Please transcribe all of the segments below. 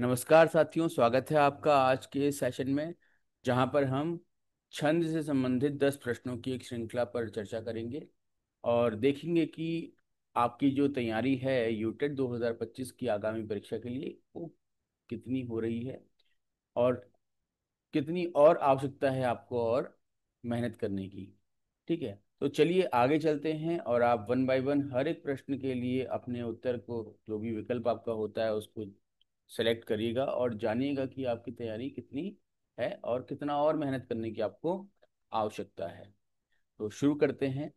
नमस्कार साथियों, स्वागत है आपका आज के इस सेशन में, जहां पर हम छंद से संबंधित 10 प्रश्नों की एक श्रृंखला पर चर्चा करेंगे और देखेंगे कि आपकी जो तैयारी है यूटेट 2025 की आगामी परीक्षा के लिए वो कितनी हो रही है और कितनी और आवश्यकता है आपको और मेहनत करने की। ठीक है, तो चलिए आगे चलते हैं और आप वन बाय वन हर एक प्रश्न के लिए अपने उत्तर को, जो भी विकल्प आपका होता है, उसको सेलेक्ट करिएगा और जानिएगा कि आपकी तैयारी कितनी है और कितना और मेहनत करने की आपको आवश्यकता है। तो शुरू करते हैं।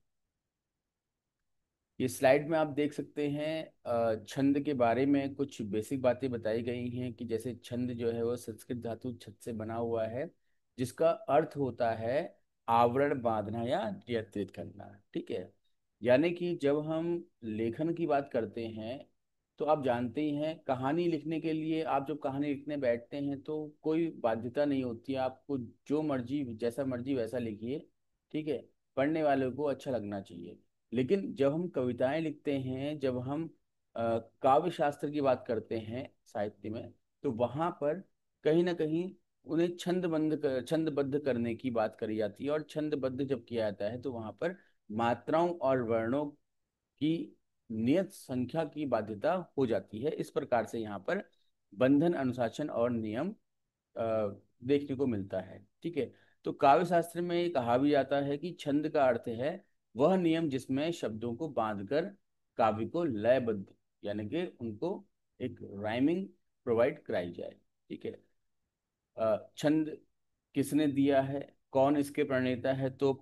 ये स्लाइड में आप देख सकते हैं, छंद के बारे में कुछ बेसिक बातें बताई गई हैं कि जैसे छंद जो है वो संस्कृत धातु छत से बना हुआ है, जिसका अर्थ होता है आवरण बांधना या नियंत्रित करना। ठीक है, यानी कि जब हम लेखन की बात करते हैं तो आप जानते ही हैं, कहानी लिखने के लिए आप जब कहानी लिखने बैठते हैं तो कोई बाध्यता नहीं होती है, आपको जो मर्जी जैसा मर्जी वैसा लिखिए। ठीक है, पढ़ने वाले को अच्छा लगना चाहिए। लेकिन जब हम कविताएं लिखते हैं, जब हम काव्य शास्त्र की बात करते हैं साहित्य में, तो वहां पर कहीं ना कहीं उन्हें छंदबद्ध करने की बात करी जाती है। और छंदबद्ध जब किया जाता है तो वहां पर मात्राओं और वर्णों की नियत संख्या की बाध्यता हो जाती है। इस प्रकार से यहाँ पर बंधन, अनुशासन और नियम देखने को मिलता है। ठीक है, तो काव्य शास्त्र में ये कहा भी जाता है कि छंद का अर्थ है वह नियम जिसमें शब्दों को बांधकर काव्य को लयबद्ध, यानी कि उनको एक राइमिंग प्रोवाइड कराई जाए। ठीक है, छंद किसने दिया है, कौन इसके प्रणेता है? तो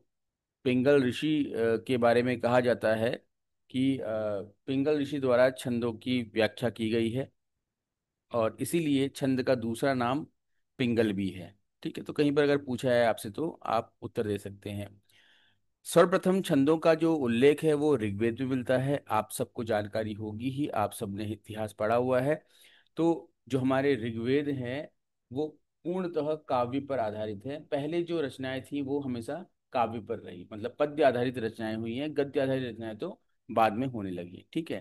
पिंगल ऋषि के बारे में कहा जाता है कि पिंगल ऋषि द्वारा छंदों की व्याख्या की गई है और इसीलिए छंद का दूसरा नाम पिंगल भी है। ठीक है, तो कहीं पर अगर पूछा है आपसे तो आप उत्तर दे सकते हैं। सर्वप्रथम छंदों का जो उल्लेख है वो ऋग्वेद में मिलता है। आप सबको जानकारी होगी ही, आप सबने इतिहास पढ़ा हुआ है। तो जो हमारे ऋग्वेद हैं वो पूर्णतः काव्य पर आधारित है। पहले जो रचनाएं थी वो हमेशा काव्य पर रही, मतलब पद्य आधारित रचनाएं हुई हैं, गद्य आधारित रचनाएं तो बाद में होने लगी। ठीक है,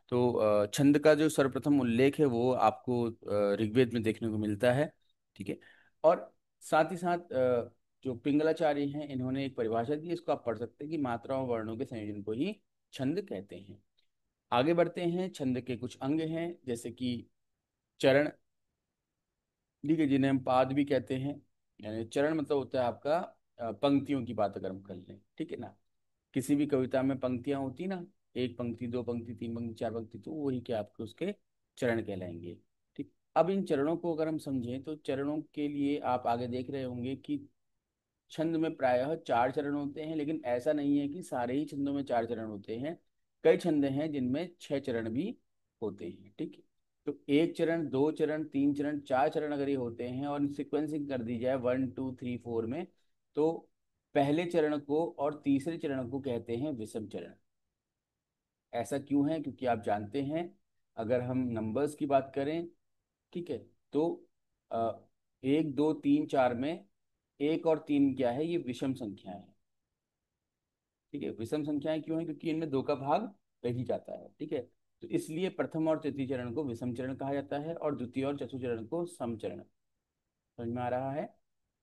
तो छंद का जो सर्वप्रथम उल्लेख है वो आपको ऋग्वेद में देखने को मिलता है। ठीक है, और साथ ही साथ जो पिंगलाचार्य हैं इन्होंने एक परिभाषा दी, इसको आप पढ़ सकते हैं कि मात्राओं वर्णों के संयोजन को ही छंद कहते हैं। आगे बढ़ते हैं। छंद के कुछ अंग हैं जैसे कि चरण, ठीक है, जिन्हें हम पाद भी कहते हैं। यानी चरण मतलब होता है आपका पंक्तियों की बात अगर हम कर लें, ठीक है ना, किसी भी कविता में पंक्तियां होती ना, एक पंक्ति, दो पंक्ति, तीन पंक्ति, चार पंक्ति, तो वही क्या आपके उसके चरण कहलाएंगे। ठीक, अब इन चरणों को अगर हम समझें तो चरणों के लिए आप आगे देख रहे होंगे कि छंद में प्रायः 4 चरण होते हैं, लेकिन ऐसा नहीं है कि सारे ही छंदों में 4 चरण होते हैं। कई छंद हैं जिनमें 6 चरण भी होते हैं। ठीक है, तो 1 चरण, 2 चरण, 3 चरण, 4 चरण अगर ये होते हैं और सिक्वेंसिंग कर दी जाए 1 2 3 4 में, तो पहले चरण को और तीसरे चरण को कहते हैं विषम चरण। ऐसा क्यों है? क्योंकि आप जानते हैं, अगर हम नंबर्स की बात करें, ठीक है, तो 1 2 3 4 में 1 और 3 क्या है, ये विषम संख्या है। ठीक है, विषम संख्याएं क्यों है? क्योंकि इनमें 2 का भाग रह ही जाता है। ठीक है, तो इसलिए प्रथम और तृतीय चरण को विषम चरण कहा जाता है और द्वितीय और चतुर्थ चरण को सम चरण। समझ में आ रहा है?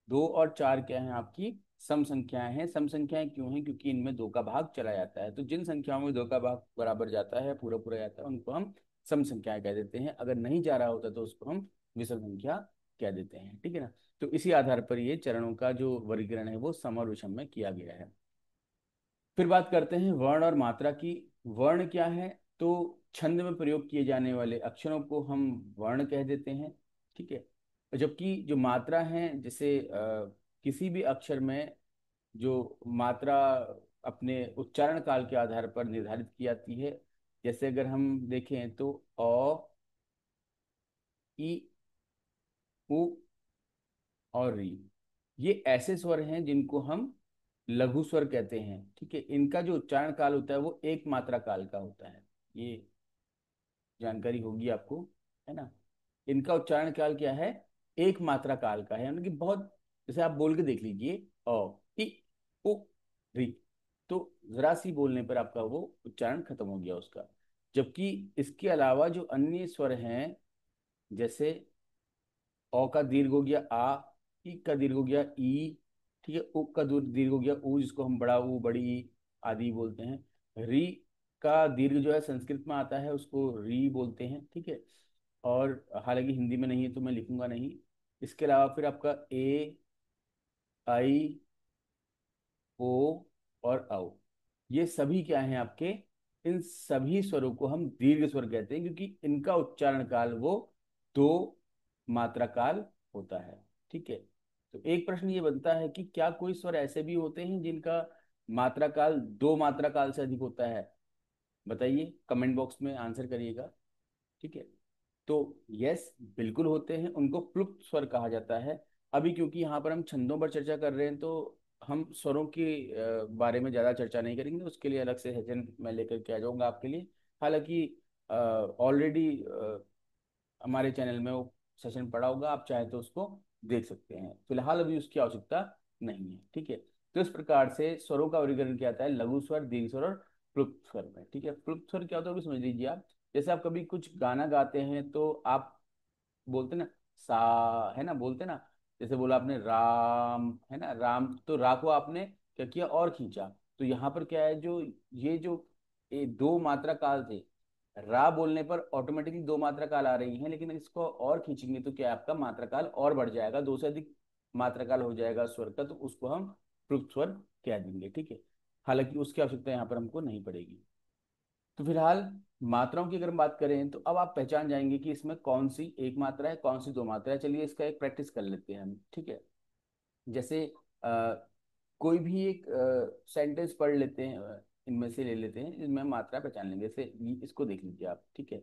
2 और 4 क्या है आपकी? सम संख्याएं हैं। सम संख्याएं क्यों हैं? क्योंकि इनमें 2 का भाग चला जाता है। तो जिन संख्याओं में 2 का भाग बराबर जाता है, पूरा पूरा जाता है, उनको हम सम संख्याएं कह देते हैं। अगर नहीं जा रहा होता तो उसको हम विषम संख्या कह देते हैं। ठीक है ना, तो इसी आधार पर ये चरणों का जो वर्गीकरण है वो सम और विषम में किया गया है। फिर बात करते हैं वर्ण और मात्रा की। वर्ण क्या है? तो छंद में प्रयोग किए जाने वाले अक्षरों को हम वर्ण कह देते हैं। ठीक है, जबकि जो मात्रा है, जैसे किसी भी अक्षर में जो मात्रा अपने उच्चारण काल के आधार पर निर्धारित की जाती है। जैसे अगर हम देखें तो अ, ई, उ और री, ये ऐसे स्वर हैं जिनको हम लघु स्वर कहते हैं। ठीक है, इनका जो उच्चारण काल होता है वो एक मात्रा काल का होता है। ये जानकारी होगी आपको, है ना। इनका उच्चारण काल क्या है? एक मात्रा काल का है, यानी कि बहुत, जैसे आप बोल के देख लीजिए, अ, इ, उ, री, तो जरा सी बोलने पर आपका वो उच्चारण खत्म हो गया उसका। जबकि इसके अलावा जो अन्य स्वर हैं, जैसे औ का दीर्घ हो गया आ, ई का दीर्घ हो गया ई, ठीक है, उ का दीर्घ हो गया ऊ, जिसको हम बड़ा ऊ, बड़ी ई आदि बोलते हैं। री का दीर्घ जो है संस्कृत में आता है, उसको री बोलते हैं, ठीक है। और हालांकि हिंदी में नहीं है तो मैं लिखूंगा नहीं। इसके अलावा फिर आपका ए, आई, ओ और औ, ये सभी क्या हैं आपके, इन सभी स्वरों को हम दीर्घ स्वर कहते हैं, क्योंकि इनका उच्चारण काल वो दो मात्रा काल होता है, ठीक है। तो एक प्रश्न ये बनता है कि क्या कोई स्वर ऐसे भी होते हैं जिनका मात्रा काल दो मात्रा काल से अधिक होता है? बताइए, कमेंट बॉक्स में आंसर करिएगा, ठीक है। तो यस, बिल्कुल होते हैं, उनको प्लुप्त स्वर कहा जाता है। अभी क्योंकि यहाँ पर हम छंदों पर चर्चा कर रहे हैं, तो हम स्वरों के बारे में ज़्यादा चर्चा नहीं करेंगे, उसके लिए अलग से सेशन मैं लेकर के आ जाऊँगा आपके लिए। हालांकि ऑलरेडी हमारे चैनल में वो सेशन पड़ा होगा, आप चाहे तो उसको देख सकते हैं, फिलहाल अभी उसकी आवश्यकता नहीं है, ठीक है। तो इस प्रकार से स्वरों का वर्गीकरण किया जाता है लघु स्वर, दीर्घ स्वर और प्लुप्त स्वर में, ठीक है। प्लुप्त स्वर क्या होता है वो भी समझ लीजिए आप। जैसे आप कभी कुछ गाना गाते हैं तो आप बोलते ना सा, है ना, बोलते ना, जैसे बोला आपने राम, है ना, राम, तो रा को आपने क्या किया और खींचा। तो यहाँ पर क्या है, जो ये जो ये दो मात्रा काल थे, रा बोलने पर ऑटोमेटिकली दो मात्रा काल आ रही हैं, लेकिन इसको और खींचेंगे तो क्या आपका मात्रा काल और बढ़ जाएगा, दो से अधिक मात्रा काल हो जाएगा स्वर का, तो उसको हम प्लुप्त स्वर कह देंगे, ठीक है। हालांकि उसकी आवश्यकता यहाँ पर हमको नहीं पड़ेगी। तो फिलहाल मात्राओं की अगर हम बात करें, तो अब आप पहचान जाएंगे कि इसमें कौन सी एक मात्रा है, कौन सी दो मात्रा है। चलिए इसका एक प्रैक्टिस कर लेते हैं हम, ठीक है। जैसे कोई भी एक सेंटेंस पढ़ लेते हैं, इनमें से ले लेते हैं, इनमें मात्रा पहचान लेंगे। जैसे इसको देख लीजिए आप, ठीक है।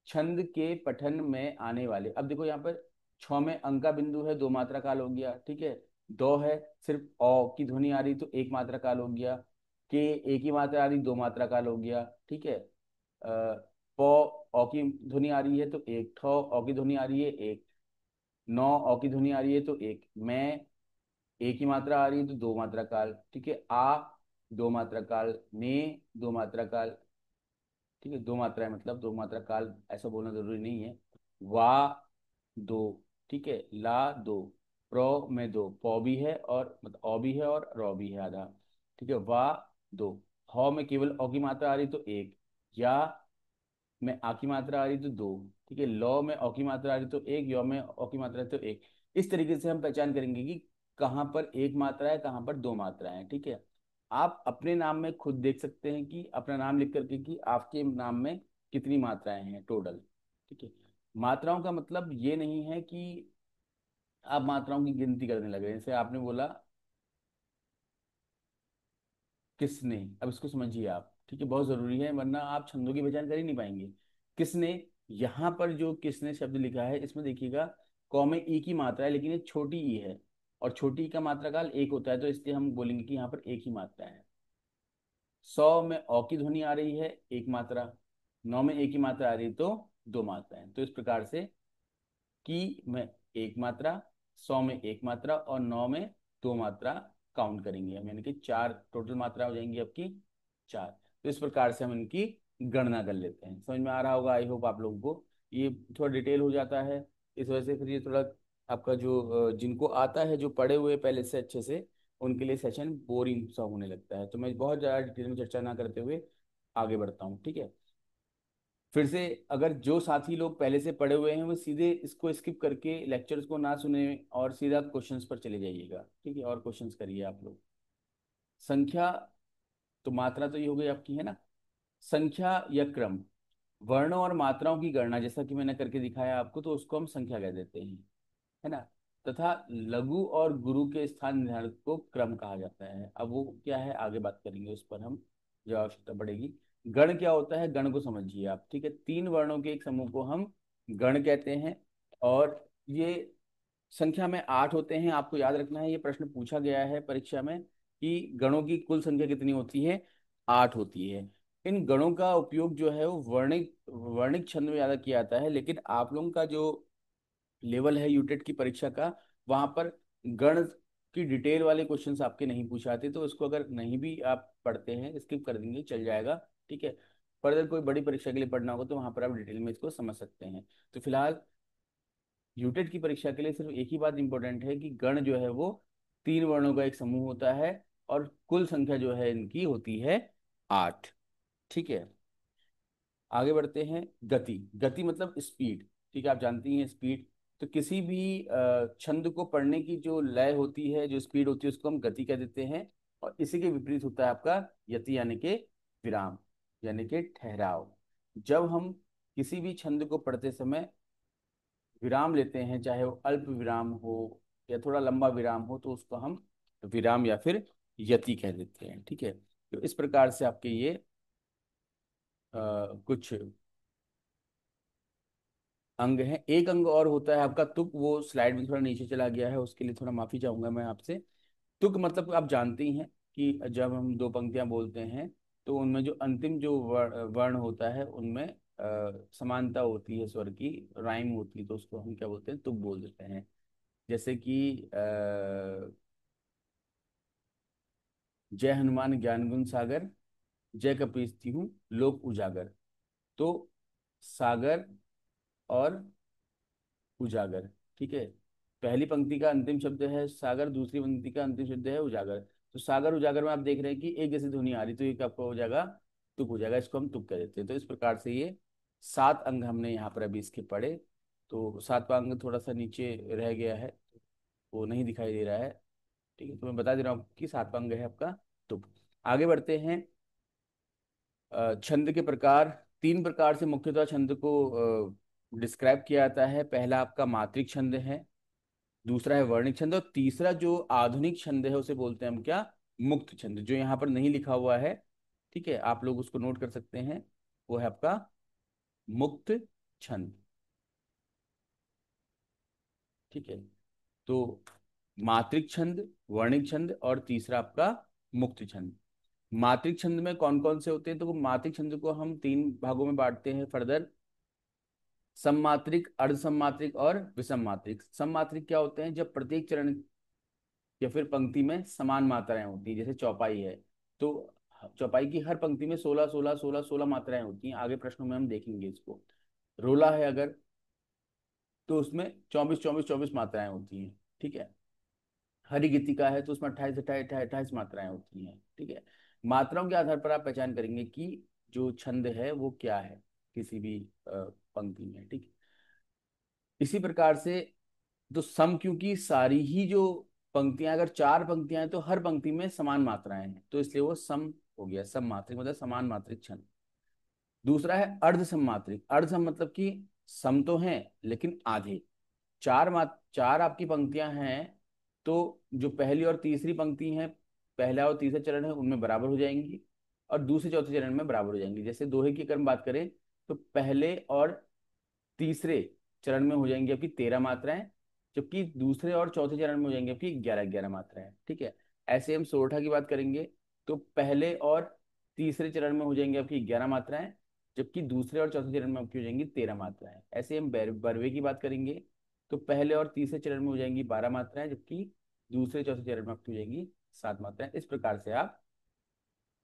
छंद के पठन में आने वाले, अब देखो यहाँ पर छ में अंक का बिंदु है, दो मात्रा काल हो गया, ठीक है। दो है, सिर्फ ओ की ध्वनि आ रही तो एक मात्रा काल हो गया। के एक ही मात्रा आ रही, दो मात्रा काल हो गया, ठीक है। पौ ओ की ध्वनि आ रही है तो एक, ठो ओ की ध्वनि आ रही है एक, नौ ओ की ध्वनि आ रही है तो एक, मैं एक ही मात्रा आ रही है तो दो मात्रा काल, ठीक है। आ दो मात्रा काल, ने दो मात्रा काल, ठीक है, दो मात्राएं मतलब दो मात्रा काल, ऐसा बोलना जरूरी नहीं है। वा दो, ठीक है, ला दो, प्रो में दो, पौ भी है और मतलब औ भी है और रौ भी है आधा, ठीक है। वा दो, हौ में केवल औ की मात्रा आ रही तो एक, या में आ की मात्रा आ रही तो दो, ठीक है। लौ में औ की मात्रा आ रही तो एक, यौ में औ की मात्रा है तो एक। इस तरीके से हम पहचान करेंगे कि कहाँ पर एक मात्रा है, कहाँ पर दो मात्रा है, ठीक है। आप अपने नाम में खुद देख सकते हैं कि अपना नाम लिख करके कि आपके नाम में कितनी मात्राएं हैं टोटल, ठीक है। मात्राओं का मतलब ये नहीं है कि आप मात्राओं की गिनती करने लगे। जैसे आपने बोला किसने, अब इसको समझिए आप, ठीक है, बहुत जरूरी है, वरना आप छंदों की पहचान कर ही नहीं पाएंगे। किसने, यहाँ पर जो किसने शब्द लिखा है, इसमें देखिएगा कौ में ई की मात्रा है, लेकिन ये छोटी ई है, और छोटी ई का मात्रा काल एक होता है, तो इसलिए हम बोलेंगे कि यहाँ पर एक ही मात्रा है। सौ में औ की ध्वनि आ रही है एक मात्रा, नौ में एक ही मात्रा आ रही है तो दो मात्राएं। तो इस प्रकार से की में एक मात्रा, सौ में एक मात्रा और नौ में दो मात्रा काउंट करेंगे हम, यानी कि चार टोटल मात्रा हो जाएंगी आपकी, चार। तो इस प्रकार से हम इनकी गणना कर लेते हैं। समझ में आ रहा होगा, आई होप आप लोगों को। ये थोड़ा डिटेल हो जाता है, इस वजह से फिर ये थोड़ा आपका जो जिनको आता है, जो पढ़े हुए पहले से अच्छे से, उनके लिए सेशन बोरिंग सा होने लगता है। तो मैं बहुत ज़्यादा डिटेल में चर्चा ना करते हुए आगे बढ़ता हूँ, ठीक है। फिर से, अगर जो साथी लोग पहले से पढ़े हुए हैं वो सीधे इसको स्किप करके लेक्चर्स को ना सुने और सीधा क्वेश्चंस पर चले जाइएगा, ठीक है, और क्वेश्चंस करिए आप लोग। संख्या, तो मात्रा तो ये हो गई आपकी, है ना। संख्या या क्रम, वर्णों और मात्राओं की गणना जैसा कि मैंने करके दिखाया आपको, तो उसको हम संख्या कह देते हैं, है ना। तथा लघु और गुरु के स्थान निर्धारण को क्रम कहा जाता है। अब वो क्या है, आगे बात करेंगे उस पर हम, जो आवश्यकता पड़ेगी। गण क्या होता है, गण को समझिए आप, ठीक है। तीन वर्णों के एक समूह को हम गण कहते हैं, और ये संख्या में आठ होते हैं। आपको याद रखना है, ये प्रश्न पूछा गया है परीक्षा में कि गणों की कुल संख्या कितनी होती है, आठ होती है। इन गणों का उपयोग जो है वो वर्णिक वर्णिक छंद में ज्यादा किया जाता है, लेकिन आप लोगों का जो लेवल है यूटेट की परीक्षा का, वहां पर गण की डिटेल वाले क्वेश्चंस आपके नहीं पूछाते, तो उसको अगर नहीं भी आप पढ़ते हैं, स्किप कर देंगे चल जाएगा, ठीक है। पर अगर कोई बड़ी परीक्षा के लिए पढ़ना होगा तो वहां पर आप डिटेल में इसको समझ सकते हैं। तो फिलहाल यूटेट की परीक्षा के लिए सिर्फ एक ही बात इंपॉर्टेंट है कि गण जो है वो 3 वर्णों का एक समूह होता है, और कुल संख्या जो है इनकी होती है 8। ठीक है, आगे बढ़ते हैं। गति, गति मतलब स्पीड। ठीक है, आप जानती हैं स्पीड। तो किसी भी छंद को पढ़ने की जो लय होती है, जो स्पीड होती है, उसको हम गति कह देते हैं। और इसी के विपरीत होता है आपका यति, यानी कि विराम, यानी कि ठहराव। जब हम किसी भी छंद को पढ़ते समय विराम लेते हैं, चाहे वो अल्प विराम हो या थोड़ा लंबा विराम हो, तो उसको हम विराम या फिर यति कह देते हैं। ठीक है, तो इस प्रकार से आपके ये कुछ अंग है। एक अंग और होता है आपका तुक, वो स्लाइड में थोड़ा नीचे चला गया है, उसके लिए थोड़ा माफी चाहूंगा मैं आपसे। तुक मतलब आप जानते ही हैं कि जब हम दो पंक्तियां बोलते हैं तो उनमें जो अंतिम जो वर्ण होता है उनमें समानता होती है, स्वर की राइम होती है, तो उसको हम क्या बोलते हैं, तुक बोल देते हैं। जैसे कि जय हनुमान ज्ञान गुण सागर, जय कपीस हूँ लोक उजागर। तो सागर और उजागर। ठीक है, पहली पंक्ति का अंतिम शब्द है सागर, दूसरी पंक्ति का अंतिम शब्द है उजागर। तो सागर उजागर में आप देख रहे हैं कि एक जैसी ध्वनि आ रही, तो ये आपका हो जाएगा तुक हो जाएगा, इसको हम तुक कह देते हैं। तो इस प्रकार से ये 7 अंग हमने यहाँ पर अभी इसके पढ़े। तो 7वां अंग थोड़ा सा नीचे रह गया है, वो नहीं दिखाई दे रहा है। ठीक है, तो मैं बता दे रहा हूँ कि 7वां अंग है आपका तुक। आगे बढ़ते हैं। छंद के प्रकार, 3 प्रकार से मुख्यतः छंद को डिस्क्राइब किया जाता है। पहला आपका मात्रिक छंद है, दूसरा है वर्णिक छंद, और तीसरा जो आधुनिक छंद है उसे बोलते हैं हम क्या, मुक्त छंद, जो यहाँ पर नहीं लिखा हुआ है। ठीक है, आप लोग उसको नोट कर सकते हैं, वो है आपका मुक्त छंद। ठीक है, तो मात्रिक छंद, वर्णिक छंद और तीसरा आपका मुक्त छंद। मात्रिक छंद में कौन कौन से होते हैं, तो मात्रिक छंद को हम 3 भागों में बांटते हैं फर्दर। सममात्रिक, अर्ध सममात्रिक और विषम मात्रिक। सममात्रिक क्या होते हैं, जब प्रत्येक चरण या फिर पंक्ति में समान मात्राएं होती है, जैसे चौपाई है, तो चौपाई की हर पंक्ति में 16 16 16 16 मात्राएं होती हैं। आगे प्रश्नों में हम देखेंगे इसको। रोला है अगर, तो उसमें 24 24 24 मात्राएं होती हैं। ठीक है, हरि गीतिका है तो उसमें 28 28 28 मात्राएं होती हैं। ठीक है, मात्राओं के आधार पर आप पहचान करेंगे कि जो छंद है वो क्या है किसी भी पंक्ति में। ठीक है, इसी प्रकार से तो सम, क्योंकि सारी ही जो पंक्तियां, अगर 4 पंक्तियां हैं तो हर पंक्ति में समान मात्राएं हैं, तो इसलिए वो सम हो गया। सम मात्रिक मतलब समान मात्रिक छंद। दूसरा है अर्ध सम मात्रिक। अर्ध सम मतलब कि सम तो है लेकिन आधे। 4 आपकी पंक्तियां हैं, तो जो पहली और तीसरी पंक्ति है, पहला और तीसरा चरण है, उनमें बराबर हो जाएंगी, और दूसरे चौथे चरण में बराबर हो जाएंगी। जैसे दोहे की अगर हम बात करें, तो पहले और तीसरे चरण में हो जाएंगी आपकी 13 मात्राएं, जबकि दूसरे और चौथे चरण में हो जाएंगे आपकी 11 11 मात्राएं। ठीक है, ऐसे हम सोरठा की बात करेंगे, तो पहले और तीसरे चरण में हो जाएंगे आपकी 11 मात्राएं, जबकि दूसरे और चौथे चरण में आपकी हो जाएंगी 13 मात्राएं। ऐसे हम बरवे की बात करेंगे, तो पहले और तीसरे चरण में हो जाएंगी 12 मात्राएं, जबकि दूसरे चौथे चरण में आपकी हो जाएंगी 7 मात्राएं। इस प्रकार से आप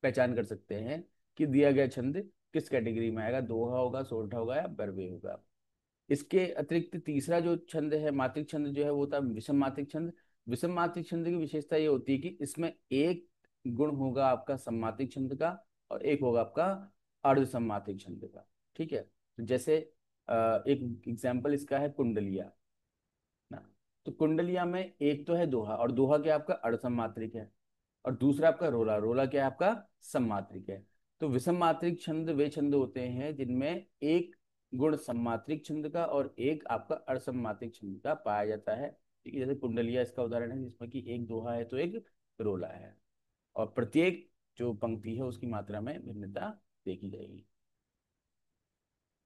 पहचान कर सकते हैं कि दिया गया छंद किस कैटेगरी में आएगा, दोहा होगा, सोरठा होगा या बरवे होगा। इसके अतिरिक्त तीसरा जो छंद है, मात्रिक छंद जो है, वो था विषम मात्रिक छंद। विषम मात्रिक छंद की विशेषता ये होती है कि इसमें एक गुण होगा आपका सममात्रिक छंद का, और एक होगा आपका अर्ध सममात्रिक छंद का। ठीक है, तो जैसे एक एग्जाम्पल इसका है कुंडलिया ना। तो कुंडलिया में एक तो है दोहा, और दोहा क्या आपका अर्ध सममात्रिक है, और दूसरा आपका रोला, रोला क्या है आपका सममात्रिक है। तो विषम मात्रिक छंद वे छंद होते हैं जिनमें एक गुण सममात्रिक छंद का और एक आपका असममात्रिक छंद का पाया जाता है। ठीक है, जैसे कुंडलिया इसका उदाहरण है, जिसमें कि एक दोहा है तो एक रोला है, और प्रत्येक जो पंक्ति है उसकी मात्रा में भिन्नता देखी जाएगी।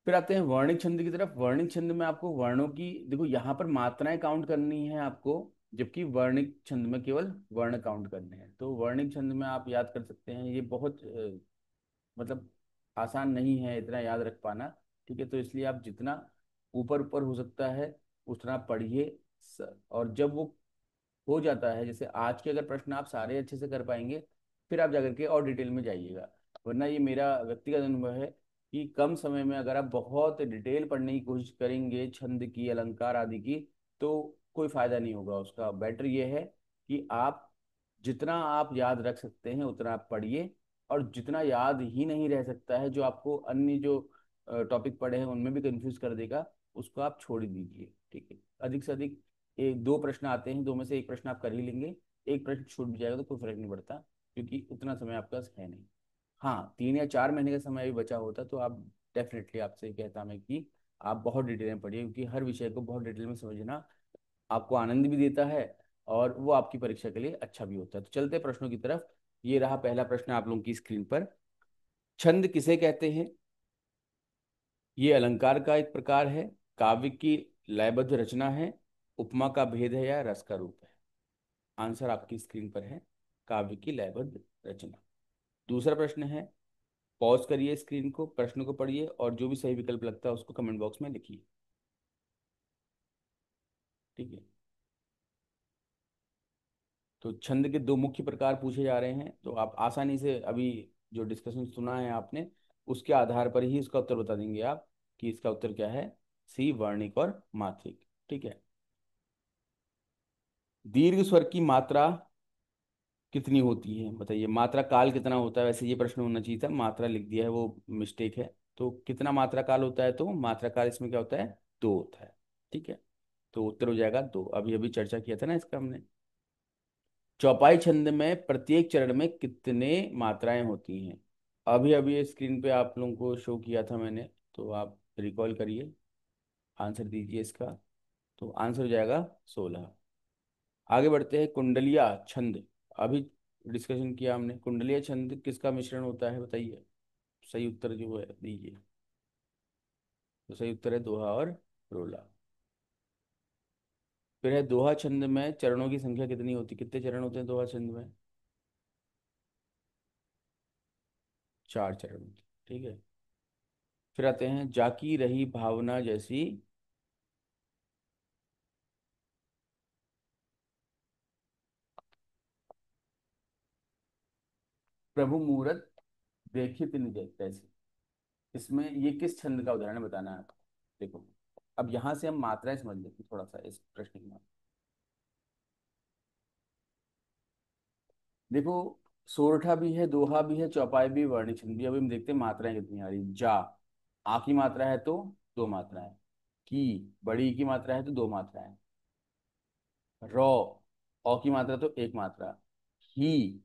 फिर आते हैं वर्णिक छंद की तरफ। वर्णिक छंद में आपको वर्णों की, देखो यहाँ पर मात्राएं काउंट करनी है आपको, जबकि वर्णिक छंद में केवल वर्ण काउंट करने हैं। तो वर्णिक छंद में आप याद कर सकते हैं, ये बहुत मतलब आसान नहीं है इतना याद रख पाना। ठीक है, तो इसलिए आप जितना ऊपर ऊपर हो सकता है उतना पढ़िए। और जब वो हो जाता है, जैसे आज के अगर प्रश्न आप सारे अच्छे से कर पाएंगे, फिर आप जाकर के और डिटेल में जाइएगा। वरना ये मेरा व्यक्तिगत अनुभव है कि कम समय में अगर आप बहुत डिटेल पढ़ने की कोशिश करेंगे छंद की, अलंकार आदि की, तो कोई फायदा नहीं होगा उसका। बेटर ये है कि आप जितना आप याद रख सकते हैं उतना आप पढ़िए, और जितना याद ही नहीं रह सकता है, जो आपको अन्य जो टॉपिक पढ़े हैं उनमें भी कंफ्यूज कर देगा, उसको आप छोड़ ही दीजिए। ठीक है, अधिक से अधिक एक दो प्रश्न आते हैं, दो में से एक प्रश्न आप कर ही लेंगे, एक प्रश्न छूट भी जाएगा तो कोई फर्क नहीं पड़ता, क्योंकि उतना समय आपका है नहीं। हाँ, 3 या 4 महीने का समय भी बचा होता तो आप डेफिनेटली, आपसे कहता मैं कि आप बहुत डिटेल में पढ़िए, क्योंकि हर विषय को बहुत डिटेल में समझना आपको आनंद भी देता है, और वो आपकी परीक्षा के लिए अच्छा भी होता है। तो चलते हैं प्रश्नों की तरफ। ये रहा पहला प्रश्न आप लोगों की स्क्रीन पर। छंद किसे कहते हैं? ये अलंकार का एक प्रकार है, काव्य की लयबद्ध रचना है, उपमा का भेद है, या रस का रूप है? आंसर आपकी स्क्रीन पर है, काव्य की लयबद्ध रचना। दूसरा प्रश्न है, पॉज करिए स्क्रीन को, प्रश्न को पढ़िए, और जो भी सही विकल्प लगता है उसको कमेंट बॉक्स में लिखिए। ठीक है, तो छंद के दो मुख्य प्रकार पूछे जा रहे हैं, तो आप आसानी से अभी जो डिस्कशन सुना है आपने, उसके आधार पर ही इसका उत्तर बता देंगे आप कि इसका उत्तर क्या है। सी, वर्णिक और मात्रिक। ठीक है, दीर्घ स्वर की मात्रा कितनी होती है बताइए, मात्रा काल कितना होता है? वैसे ये प्रश्न होना चाहिए था, मात्रा लिख दिया है, वो मिस्टेक है। तो कितना मात्रा काल होता है? तो मात्रा काल इसमें क्या होता है? 2 होता है। ठीक है, तो उत्तर हो जाएगा 2। अभी अभी चर्चा किया था ना इसका हमने। चौपाई छंद में प्रत्येक चरण में कितने मात्राएं होती हैं? अभी अभी ये स्क्रीन पे आप लोगों को शो किया था मैंने, तो आप रिकॉल करिए, आंसर दीजिए इसका। तो आंसर हो जाएगा 16। आगे बढ़ते हैं, कुंडलिया छंद। अभी डिस्कशन किया हमने, कुंडलिया छंद किसका मिश्रण होता है बताइए। सही उत्तर जो है दीजिए। तो सही उत्तर है दोहा और रोला। फिर है, दोहा छंद में चरणों की संख्या कितनी होती, कितने चरण होते हैं दोहा छंद में? 4 चरण होते हैं। ठीक है, फिर आते हैं, जाकी रही भावना जैसी। प्रभु मूरत देखी तिन तैसी। इसमें ये किस छंद का उदाहरण है, बताना है आपको। देखो, अब यहाँ से हम मात्राएं समझ लेते हैं थोड़ा सा इस प्रश्न की। देखो, सोरठा भी है, दोहा भी है, चौपाई भी, वर्णिक छंद भी। अभी हम देखते हैं मात्राएं कितनी आ रही। जा, आ की मात्रा है तो 2 मात्राएं। की, बड़ी की मात्रा है तो 2 मात्राएं। रौ, औ की मात्रा तो 1 मात्रा। ही,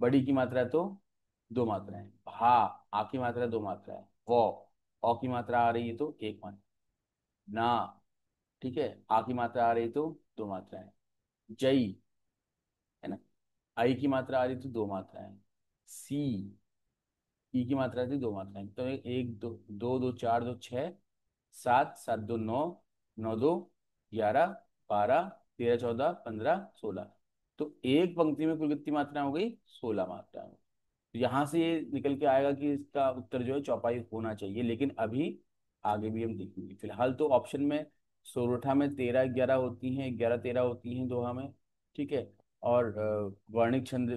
बड़ी की मात्रा है तो 2 मात्राएं। भा, आ की मात्रा 2 मात्राएं। वौ, औ की मात्रा आ रही है तो 1 मात्रा। ना, ठीक है, आ की मात्रा आ रही है तो 2 मात्राएं। जई, है ना, आई की मात्रा आ रही तो 2 मात्राएं। सी, ई की मात्रा थी 2 मात्राएं। तो एक दो, दो दो चार दो छः, सात सात दो नौ, नौ दो 11, 12, 13 14 15 16। तो एक पंक्ति में कुल कितनी मात्रा हो गई? 16 मात्रा। तो यहाँ से ये निकल के आएगा कि इसका उत्तर जो है चौपाई होना चाहिए, लेकिन अभी आगे भी हम देखेंगे। फिलहाल तो ऑप्शन में सोरठा में 13 11 होती हैं, 11 13 होती हैं दोहा में। ठीक है, और वर्णिक छंद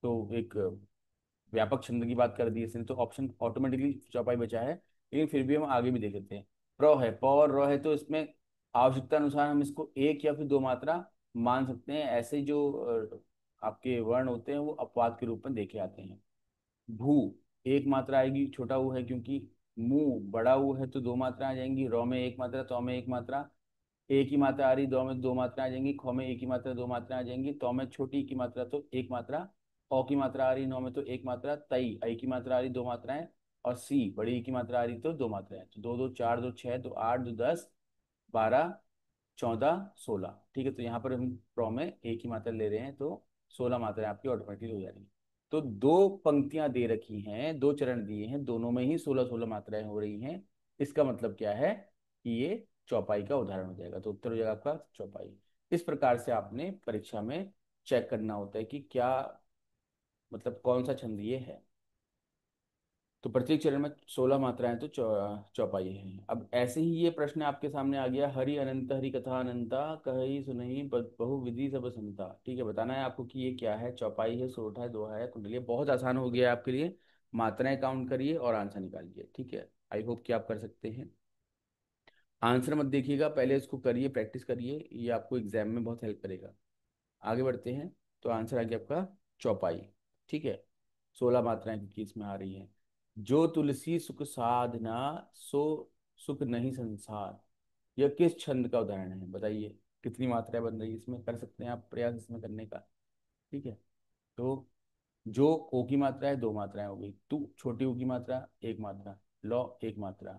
तो एक व्यापक छंद की बात कर दी इसने, तो ऑप्शन ऑटोमेटिकली चौपाई बचा है। लेकिन फिर भी हम आगे भी देख लेते हैं। प्र है, प और र है, तो इसमें आवश्यकता अनुसार हम इसको एक या फिर 2 मात्रा मान सकते हैं। ऐसे जो आपके वर्ण होते हैं वो अपवाद के रूप में देखे आते हैं। भू, 1 मात्रा आएगी, छोटा ऊ है क्योंकि। मुंह, बड़ा ऊ है तो 2 मात्रा आ जाएंगी। रौ में 1 मात्रा, तो में 1 मात्रा। एक ही मात्रा आ रही, दो में 2 मात्रा आ जाएंगी। ख में एक ही मात्रा, 2 मात्रा आ जाएंगी। तो में छोटी की मात्रा तो 1 मात्रा। औ की मात्रा आ रही, नौ में तो 1 मात्रा। तई, आई की मात्रा आ रही, 2 मात्राएं। और सी, बड़ी ई की मात्रा आ रही तो 2 मात्राएं। तो 2 2 4 2 6 2 8 2 10 12 14 16। ठीक है, तो यहाँ पर हम प्रो में एक ही मात्रा ले रहे हैं, तो 16 मात्राएं आपकी ऑटोमेटिकली हो जा रही हैं। तो दो पंक्तियां दे रखी हैं, 2 चरण दिए हैं, दोनों में ही 16 16 मात्राएं हो रही हैं। इसका मतलब क्या है कि ये चौपाई का उदाहरण हो जाएगा। तो उत्तर हो जाएगा आपका चौपाई। इस प्रकार से आपने परीक्षा में चेक करना होता है कि क्या, मतलब कौन सा छंद ये है। तो प्रत्येक चरण में 16 मात्राएं तो चौपाई है। अब ऐसे ही ये प्रश्न आपके सामने आ गया, हरि अनंत हरि कथा अनंता, कही सुनहि बहु विधि सब संता। ठीक है, बताना है आपको कि ये क्या है, चौपाई है, सोरठा है, दोहा है, कुंडली है। बहुत आसान हो गया है आपके लिए। मात्राएं काउंट करिए और आंसर निकालिए, ठीक है। आई होप कि आप कर सकते हैं। आंसर मत देखिएगा, पहले इसको करिए, प्रैक्टिस करिए, ये आपको एग्जाम में बहुत हेल्प करेगा। आगे बढ़ते हैं। तो आंसर आ गया आपका चौपाई, ठीक है। 16 मात्राएं क्योंकि इसमें आ रही हैं। जो तुलसी सुख साधना, सो सुख नहीं संसार। यह किस छंद का उदाहरण है, बताइए। कितनी मात्राएं बन रही है इसमें, कर सकते हैं आप प्रयास इसमें करने का, ठीक है। तो जो ओ की मात्रा है, दो मात्राएं हो गई। तू छोटी ऊ की मात्रा, एक मात्रा। लौ एक मात्रा।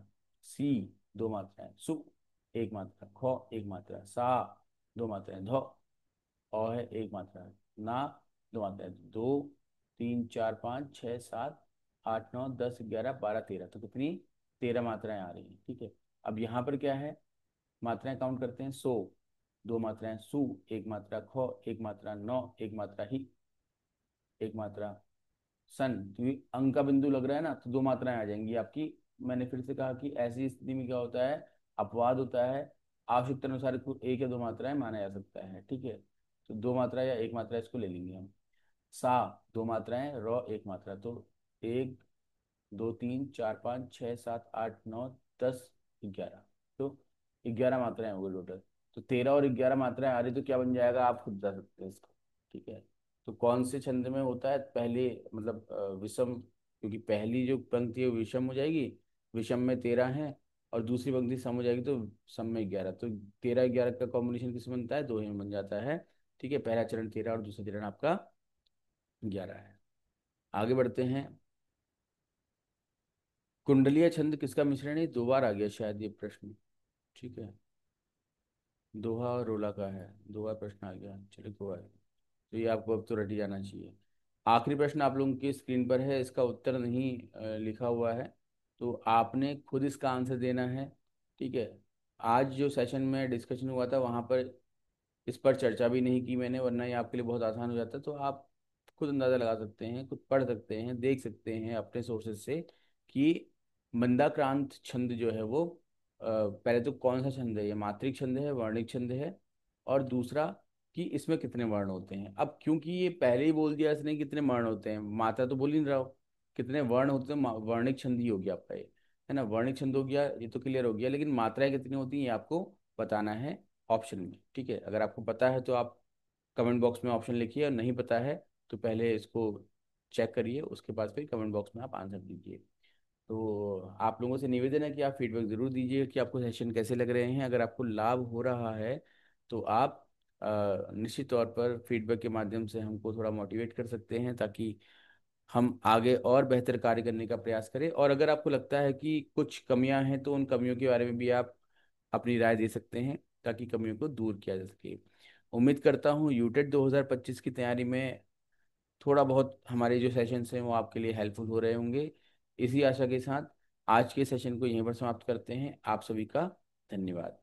सी दो मात्राएं। सु एक मात्रा। खो एक मात्रा। सा दो मात्राएं। धो औ है एक मात्रा। ना दो मात्राएं। दो तीन चार पाँच छः सात आठ नौ 10 11 12 13, तो कितनी, 13 मात्राएं आ रही हैं, ठीक है। अब यहाँ पर क्या है, मात्राएं काउंट करते हैं। सो दो मात्राएं। सु एक मात्रा। खो एक मात्रा। नौ एक मात्रा। ही एक मात्रा। सन, क्योंकि अंक का बिंदु लग रहा है ना, तो दो मात्राएं आ जाएंगी आपकी। मैंने फिर से कहा कि ऐसी स्थिति में क्या होता है, अपवाद होता है। आवश्यकता अनुसार इसको एक या दो मात्राएं माना जा सकता है, ठीक है। तो दो मात्रा या एक मात्रा इसको ले लेंगे हम। सा दो मात्राएं। रॉ एक मात्रा। तो एक दो तीन चार पाँच छः सात आठ नौ 10 11, तो 11 मात्राएं हो गई टोटल। तो 13 और 11 मात्राएं आ रही, तो क्या बन जाएगा आप खुद बता सकते हैं इसको, ठीक है। तो कौन से छंद में होता है, पहले मतलब विषम, क्योंकि पहली जो पंक्ति है वो विषम हो जाएगी। विषम में 13 है, और दूसरी पंक्ति सम हो जाएगी, तो सम में 11। तो 13 11 का कॉम्बिनेशन किसमें बनता है, दो ही में बन जाता है, ठीक है। पहला चरण 13 और दूसरा चरण आपका 11 है। आगे बढ़ते हैं। कुंडलीय छंद किसका मिश्रण है, दो बार आ गया शायद ये प्रश्न, ठीक है। दोहा और रोला का है, दो बार प्रश्न आ गया, चलिए कोई बात नहीं। तो ये आपको अब तो रट ही जाना चाहिए। आखिरी प्रश्न आप लोगों की स्क्रीन पर है, इसका उत्तर नहीं लिखा हुआ है, तो आपने खुद इसका आंसर देना है, ठीक है। आज जो सेशन में डिस्कशन हुआ था वहाँ पर इस पर चर्चा भी नहीं की मैंने, वरना ये आपके लिए बहुत आसान हो जाता। तो आप खुद अंदाज़ा लगा सकते हैं, खुद पढ़ सकते हैं, देख सकते हैं अपने सोर्सेज से कि मंदाक्रांत छंद जो है वो पहले तो कौन सा छंद है, ये मात्रिक छंद है, वर्णिक छंद है, और दूसरा कि इसमें कितने वर्ण होते हैं। अब क्योंकि ये पहले ही बोल दिया इसने कितने वर्ण होते हैं, मात्रा तो बोल ही नहीं रहा हो, कितने वर्ण होते हैं, वर्णिक छंद ही हो गया आपका ये, है ना। वर्णिक छंद हो गया, ये तो क्लियर हो गया, लेकिन मात्राएं कितनी होती हैं ये आपको बताना है ऑप्शन में, ठीक है। अगर आपको पता है तो आप कमेंट बॉक्स में ऑप्शन लिखिए, और नहीं पता है तो पहले इसको चेक करिए, उसके बाद फिर कमेंट बॉक्स में आप आंसर दीजिए। तो आप लोगों से निवेदन है कि आप फीडबैक ज़रूर दीजिए कि आपको सेशन कैसे लग रहे हैं। अगर आपको लाभ हो रहा है तो आप निश्चित तौर पर फीडबैक के माध्यम से हमको थोड़ा मोटिवेट कर सकते हैं, ताकि हम आगे और बेहतर कार्य करने का प्रयास करें। और अगर आपको लगता है कि कुछ कमियां हैं तो उन कमियों के बारे में भी आप अपनी राय दे सकते हैं, ताकि कमियों को दूर किया जा सके। उम्मीद करता हूँ यूटेट 2025 की तैयारी में थोड़ा बहुत हमारे जो सेशंस हैं वो आपके लिए हेल्पफुल हो रहे होंगे। इसी आशा के साथ आज के सेशन को यहीं पर समाप्त करते हैं। आप सभी का धन्यवाद।